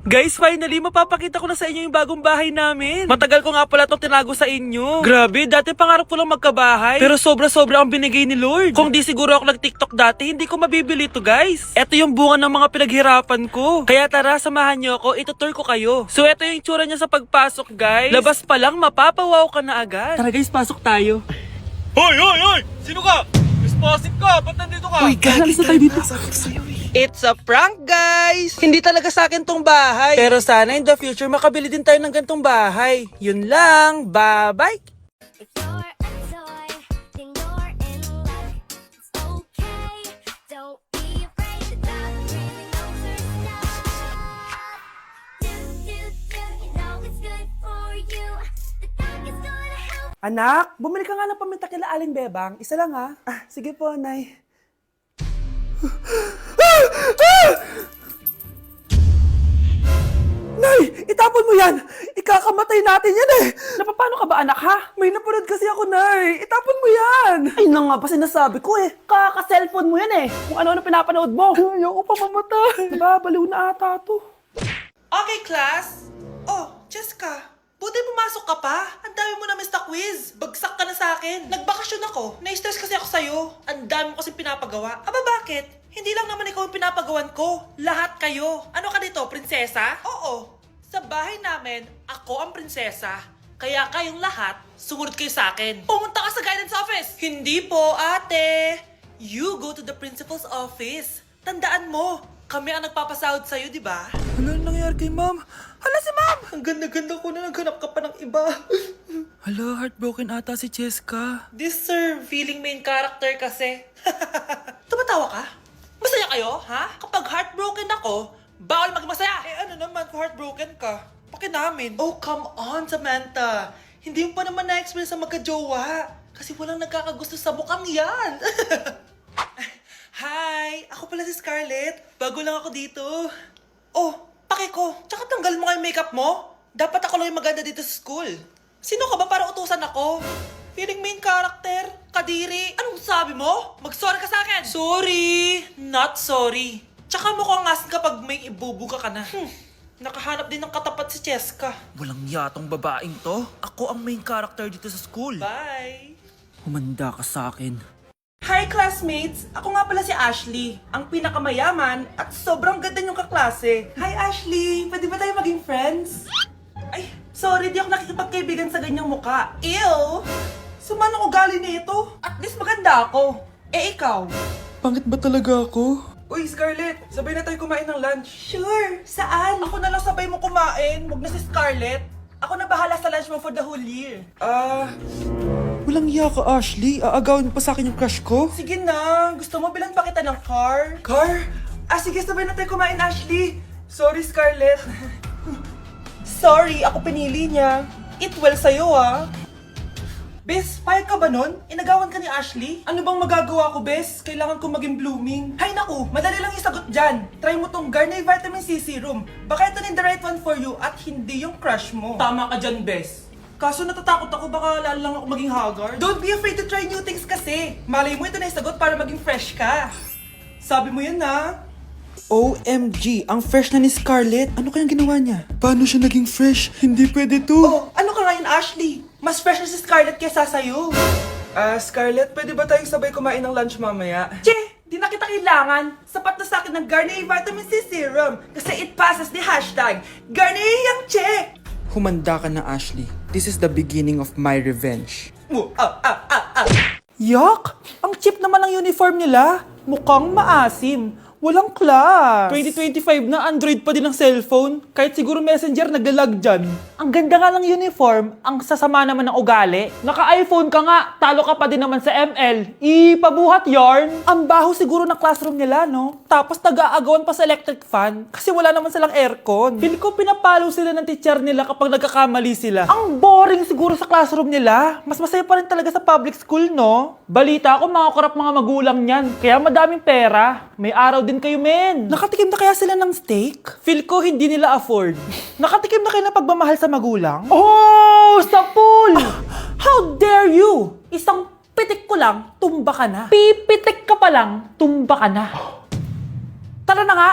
Guys, finally, mapapakita ko na sa inyo yung bagong bahay namin. Matagal ko nga pala itong tinago sa inyo. Grabe, dati pangarap ko lang magkabahay. Pero sobra-sobra ang binigay ni Lord. Kung di siguro ako nag-TikTok dati, hindi ko mabibili ito, guys. Ito yung bunga ng mga pinaghirapan ko. Kaya tara, samahan nyo ako, itutur ko kayo. So, ito yung itsura niya sa pagpasok, guys. Labas pa lang, mapapawaw ka na agad. Tara guys, pasok tayo. Hoy, hoy, hoy! Sino ka? Responsive ka! Ba't nandito ka? Uy, galis na tayo dito. It's a prank, guys! Hindi talaga sa akin tong bahay. Pero sana in the future makabili din tayo ng gantong bahay. Yun lang. Bye-bye! If you're a toy, then you're in luck. It's okay, don't be afraid to love really knows her stuff. Do, you know it's good for you. The dog is gonna help. Anak, bumili ka nga ng paminta kila Aling Bebang. Isa lang ha. Sige po, Nay. Nay, itapon mo yan! Ikakamatay natin yan eh! Napapano ka ba anak ha? May napanood kasi ako, Nay. Itapon mo yan! Ay na nga ba sinasabi ko eh. Kaka-cellphone mo yan eh. Kung ano-ano pinapanood mo. Ayoko pa mamatay. Nababaliw na ata to. Okay, class. Oh, Jessica. Buti pumasok ka pa. Ang dami mo na miss na quiz. Bagsak ka na sa akin. Nagbakasyon ako. Na-stress kasi ako sa'yo. Ang dami mo kasi pinapagawa. Aba bakit? Hindi lang naman ikaw ang pinapagawan ko. Lahat kayo. Ano ka dito, prinsesa? Oo. Sa bahay namin, ako ang prinsesa. Kaya kayong lahat, sumunod kayo sa akin. Pumunta ka sa guidance office. Hindi po, ate. You go to the principal's office. Tandaan mo, kami ang nagpapasahod sa'yo, di ba? Ano nangyayari kay ma'am? Hala si ma'am! Ang ganda-ganda ko na naghanap ka pa ng iba. Hala, heartbroken ata si Cheska. This sir, feeling main character kasi. Tumatawa ka? Masaya kayo, ha? Kapag heartbroken ako, bawal maging masaya. Eh ano naman kung heartbroken ka? Pakinamin. Oh, come on, Samantha. Hindi mo pa naman na-experience ang magka-jowa. Kasi walang nagkakagusto sa mukhang yan. Hi! Ako pala si Scarlett. Bago lang ako dito. Oh, pake ko. Tsaka tanggal mo nga yung makeup mo. Dapat ako lang yung maganda dito sa school. Sino ka ba para utusan ako? Feeling main character? Kadiri? Anong sabi mo? Mag-sorry ka sa akin! Sorry! Not sorry. Tsaka mukhang asin kapag may ibubuga ka na. Nakahanap din ng katapat si Cheska. Walang yatong babaeng to. Ako ang main character dito sa school. Bye! Humanda ka sa akin. Hi classmates! Ako nga pala si Ashley, ang pinakamayaman at sobrang ganda niyong kaklase. Hi Ashley! Pwede ba tayo maging friends? Ay, sorry, di ako nakikipagkaibigan sa ganyang muka. Ew! Sumanong ugali nito? At least maganda ako. Eh ikaw? Pangit ba talaga ako? Uy Scarlett, sabay na tayo kumain ng lunch. Sure! Saan? Ako na lang sabay mo kumain, wag na si Scarlett. Ako na bahala sa lunch mo for the whole year. Walang iya ka, Ashley. Aagawin mo pa sa akin yung crush ko. Sige na. Gusto mo bilan pa kita ng car? Car? Sige, sabay na tayo kumain, Ashley. Sorry, Scarlett. Sorry, ako pinili niya. Eat well sa'yo, ah. Bes, payag ka ba nun? Inagawan ka ni Ashley? Ano bang magagawa ko, Bes? Kailangan ko maging blooming. Hay naku, madali lang yung sagot dyan. Try mo tong Garnier Vitamin C Serum. Baka ito din the right one for you at hindi yung crush mo. Tama ka dyan, Bes. Kaso natatakot ako, baka lalo lang ako maging haggard. Don't be afraid to try new things kasi. Malay mo ito na yung sagot para maging fresh ka. Sabi mo yun na. OMG, ang fresh na ni Scarlett. Ano kayang ginawa niya? Paano siya naging fresh? Hindi pwede to. Oh, ano ka ngayon, Ashley? Mas fresh na si Scarlett kesa sa'yo. Scarlett, pwede ba tayong sabay kumain ng lunch mamaya? Che, di na kita kailangan. Sapat na sa akin ng Garnier Vitamin C Serum. Kasi it passes the hashtag Garnier Yang Che. Humanda ka na, Ashley. This is the beginning of my revenge. Yuck! Ang cheap naman ang uniform nila. Mukhang maasim. Walang class. 2025 na, Android pa din ang cellphone. Kahit siguro Messenger naglalag dyan. Ang ganda nga ng uniform, ang sasama naman ng ugali. Naka-iPhone ka nga, talo ka pa din naman sa ML. Ipabuhat yarn. Ang baho siguro ng classroom nila, no? Tapos nag-aagawan pa sa electric fan kasi wala naman silang aircon. Feel ko pinapalo sila ng teacher nila kapag nagkakamali sila. Ang boring siguro sa classroom nila. Mas masaya pa rin talaga sa public school, no? Balita ko mga korap mga magulang niyan. Kaya madaming pera. May araw din kayo, men. Nakatikim na kaya sila ng steak? Feel ko hindi nila afford. Nakatikim na kayo ng pagmamahal sa magulang? Oh, sa pool! How dare you? Isang pitik ko lang, tumba ka na. Pipitik ka pa lang, tumba ka na. Tara na nga.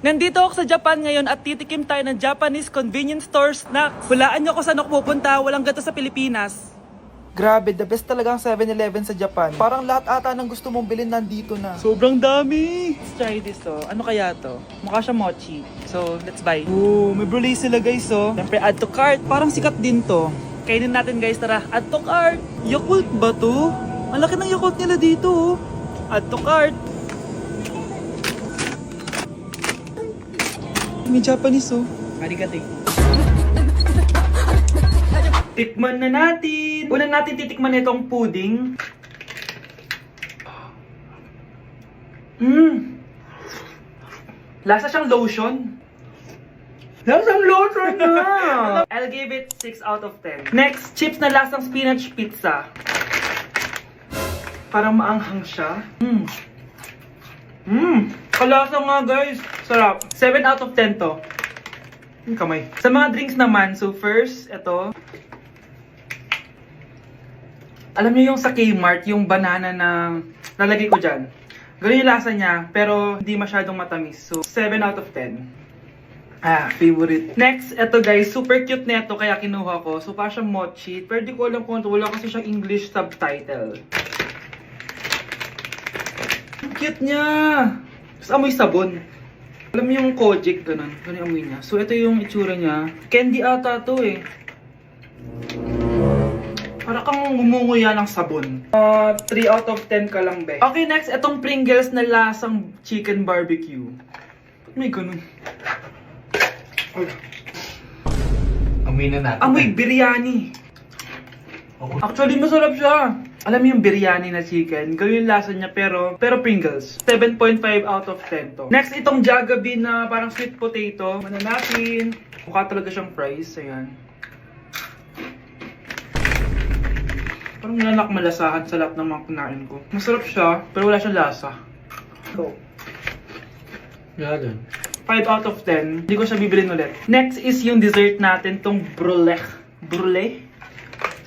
Nandito ako sa Japan ngayon at titikim tayo ng Japanese convenience store snack. Hulaan niyo kung saan ako pupunta, walang gato sa Pilipinas. Grabe, the best talaga ang 7-Eleven sa Japan. Parang lahat ata ng gusto mong bilhin nandito na. Sobrang dami! Let's try this oh. Ano kaya to? Mukha siya mochi. So, let's buy. Oh, may brulee sila guys oh. Siyempre, add to cart. Parang sikat din to. Kainin natin guys, tara. Add to cart. Yakult ba to? Ang laki ng Yakult nila dito oh. Add to cart. May Japanese oh. Arigato. Tikman na natin. Una natin titikman itong pudding. Lasa siyang lotion. Lasang lotion na! I'll give it 6 out of 10. Next, chips na lasang spinach pizza. Parang maanghang siya. Kalasa nga guys. Sarap. 7 out of 10 to. Yung kamay. Sa mga drinks naman, so first, ito. Alam niyo yung sa Kmart, yung banana na lalagay ko dyan. Ganun yung lasa niya, pero hindi masyadong matamis. So, 7 out of 10. Favorite. Next, ito guys, super cute na ito, kaya kinuha ko. So, parang siyang mochi. Pero di ko alam kung ito, wala kasi siyang English subtitle. Ang cute niya! Tapos amoy sabon. Alam mo yung Kojic, ganun. Ganun yung amoy niya. So, ito yung itsura niya. Candy ata to eh. Para kang ngumunguya ng sabon. 3 out of 10 ka lang, be. Okay, next, itong Pringles na lasang chicken barbecue. Ba't may ganun? Amoy na natin. Amoy biryani. Actually, masarap siya. Alam mo yung biryani na chicken, gawin yung lasa niya pero Pringles. 7.5 out of 10 to. Next, itong Jollibee na parang sweet potato. Ano natin? Mukha talaga siyang fries. Ayan. Parang nanak malasahan sa lahat ng mga kinain ko. Masarap siya, pero wala siyang lasa. Go. Yan. 5 out of 10. Hindi ko siya bibilin ulit. Next is yung dessert natin, tong brulee. Brulee?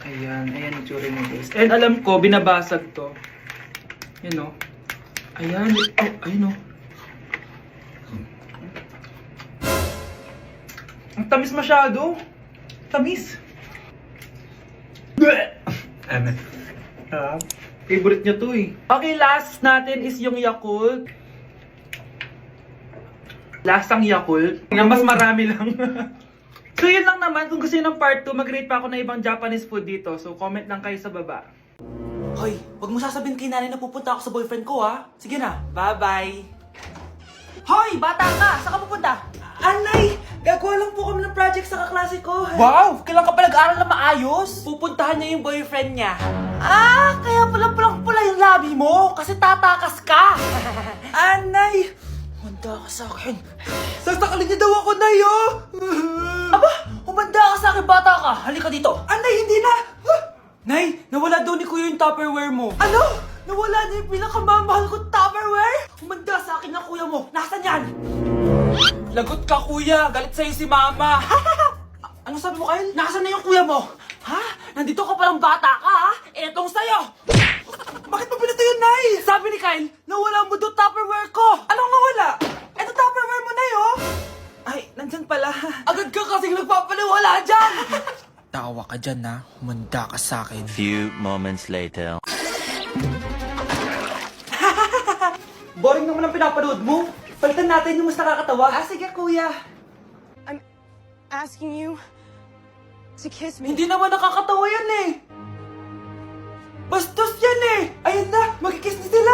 Ayan, ayan yung tsura niya guys. And alam ko, binabasag to. Yan o. Ayan, oh, ayun o. Ang tamis masyado. Tamis. Favorite niya to eh. Okay, last natin is yung Yakult. Lasang Yakult. Yung mas marami lang. So yun lang naman. Kung gusto nyo ng part 2, mag-rate pa ako ng ibang Japanese food dito. So comment lang kayo sa baba. Hoy, wag mo sasabihin kay nanay na pupunta ako sa boyfriend ko ha. Sige na, bye-bye. Hoy, bata ka! Saan ka pupunta? Anay! Gagawa lang po kami ng project sa kaklase ko. Wow! Kailan ka pa nag-aral na maayos? Pupuntahan niya yung boyfriend niya. Kaya pula yung labi mo kasi tatakas ka. Anay! Humanda ka sa akin. Sasakalin niya daw ako, Nay, oh! Aba! Humanda ka sa akin, bata ka! Halika dito! Anay, hindi na! Nay, nawala daw ni Kuya yung Tupperware mo. Ano? Nawala niya yung pinakamamahal kong Tupperware? Humanda sa akin ng kuya mo. Nasaan yan? Lagot ka, kuya. Galit sa'yo si mama. Ano sabi mo, Kyle? Nasaan na yung kuya mo? Ha? Nandito ka palang bata ka, ha? Etong sa'yo. Bakit mo pinito yun, Nay? Sabi ni Kyle, nawala mo doon Tupperware ko. Anong nawala? Eto Tupperware mo, Nay, oh. Ay, nandyan pala. Agad ka kasing nagpapaliwala dyan. Tawa ka dyan na, humanda ka sa akin. Few moments later. Boring naman ang pinapanood mo. Palitan natin yung mas nakakatawa. Sige, kuya. Asking you to kiss me. Hindi naman nakakatawa yan eh. Bastos yan eh. Ayun na, magkikiss na sila.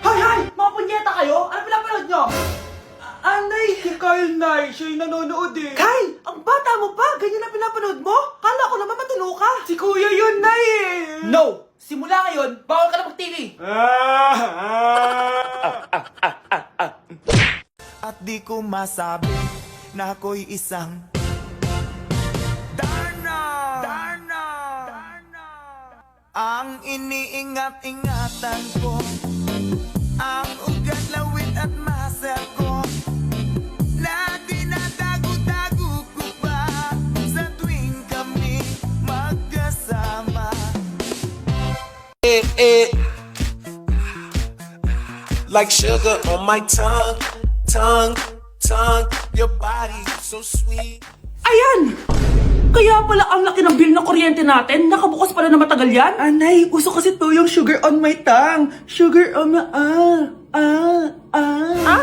Hay! Mga punyeta kayo? Ano pinapanood nyo? Anay! Si Kyle, Nay. Siya yung nanonood eh. Kyle! Ang bata mo pa! Ganyan na pinapanood mo? Kala ko naman matino ka. Si kuya yun, Nay eh. No! Simula ngayon, bawal ka na mag-TV. At di ko masabi na ako'y isang Darna! Ang iniingat-ingatan ko, ang ugat, lawit at muscle ko, na dinadago-dago ko pa sa tuwing kami magkasama. like sugar on my tongue, tongue, tongue. Your body so sweet. Ayan! Kaya pala ang laki ng bill ng kuryente natin. Nakabukas pala na matagal yan. Anay, uso kasi to yung sugar on my tongue. Sugar on my...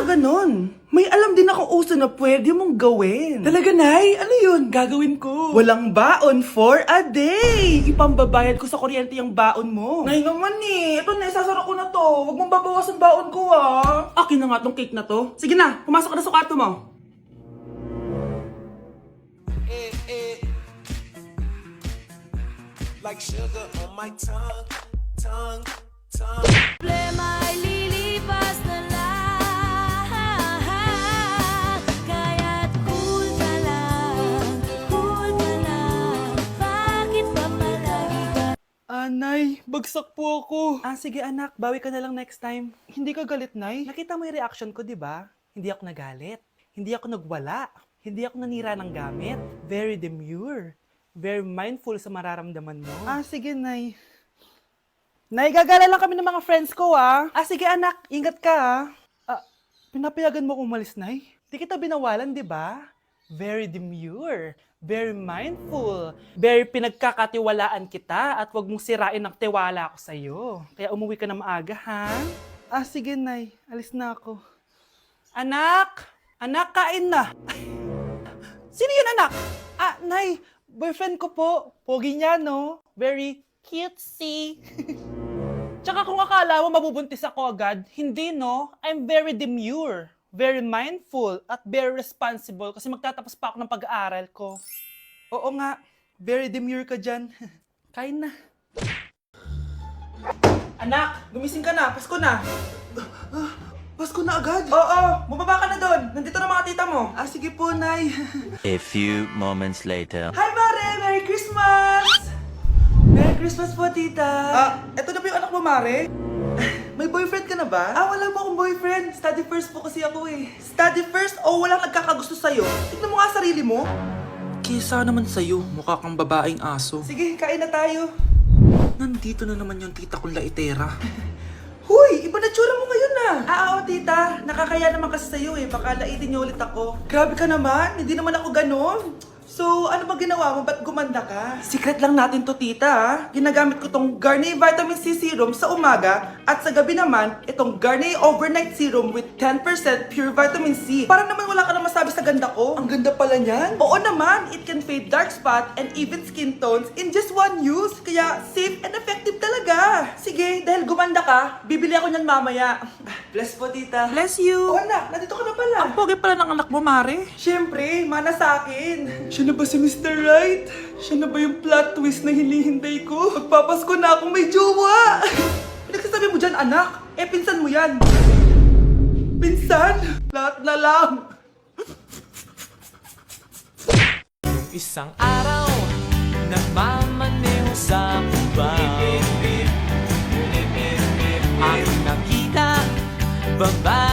ganun. May alam din ako uso na pwede mong gawin. Talaga, Nay? Ano yun? Gagawin ko. Walang baon for a day. Ipambabayad ko sa kuryente yung baon mo. Nay naman eh. Ito na, isasara ko na to. Huwag mong babawasan baon ko ah. Akin na nga tong cake na to. Sige na, pumasok ka na sa kwarto mo. Like sugar on my tongue, tongue, tongue. Problema ay lilipas na lang. Kaya't cool ka lang. Bakit ba palagi ka? Nay, bagsak po ako. Sige anak, bawi ka na lang next time. Hindi ka galit, Nay? Nakita mo yung reaction ko, di ba? Hindi ako nagalit. Hindi ako nagwala. Hindi ako nanira ng gamit. Very demure. Very mindful sa mararamdaman mo. Sige, Nay. Nay, gagala lang kami ng mga friends ko, sige anak, ingat ka, pinapayagan mo kong umalis, Nay? Di kita binawalan, di ba? Very demure. Very mindful. Very pinagkakatiwalaan kita at wag mong sirain ang tiwala ko sa'yo. Kaya umuwi ka na maaga, ha? Sige, Nay. Alis na ako. Anak! Anak, kain na! Sino yun, anak? Nay, boyfriend ko po. Pogi niya, no? Very cutesy. Tsaka kung akala mo mabubuntis ako agad, hindi, no? I'm very demure, very mindful, at very responsible kasi magtatapos pa ako ng pag-aaral ko. Oo nga, very demure ka dyan. Kain na. Anak, gumising ka na. Pasko na. Pasko na agad? Oo, bumaba ka na doon. Nandito na mga tita mo. Sige po, Nay. A few moments later. Hi, Mare! Merry Christmas! Merry Christmas po, tita. Eto na ba yung anak mo, Mare? May boyfriend ka na ba? Wala po akong boyfriend. Study first po kasi ako eh. Study first o walang nagkakagusto sa'yo? Tignan mo nga sarili mo. Kesa naman sa'yo, mukha kang babaeng aso. Sige, kain na tayo. Nandito na naman yung tita kong laitera. Huy! Iba na tsura mo ngayon na! Oo, tita. Nakakaya naman kasi sa'yo eh. Baka laitin niyo ulit ako. Grabe ka naman. Hindi naman ako ganon. So, ano ba ginawa mo? Ba't gumanda ka? Secret lang natin to, tita. Ginagamit ko tong Garnier Vitamin C Serum sa umaga at sa gabi naman, itong Garnier Overnight Serum with 10% pure vitamin C. Para naman wala ka na masabi sa ganda ko. Ang ganda pala niyan. Oo naman, it can fade dark spot and even skin tones in just one use. Kaya safe and effective talaga. Sige, dahil gumanda ka, bibili ako niyan mamaya. Bless po, tita. Bless you! Oo, anak, nandito ka na pala. Ang pogi pala ng anak mo, Mare. Siyempre, mana sa akin. Siya na ba si Mr. Right? Siya na ba yung plot twist na hinihintay ko? Magpapasko na akong may jowa! Pinagsasabi mo dyan, anak? Pinsan mo yan. Pinsan? Lahat na lang. Isang araw, nagmamaneho sa kuba. Ang nakita, babae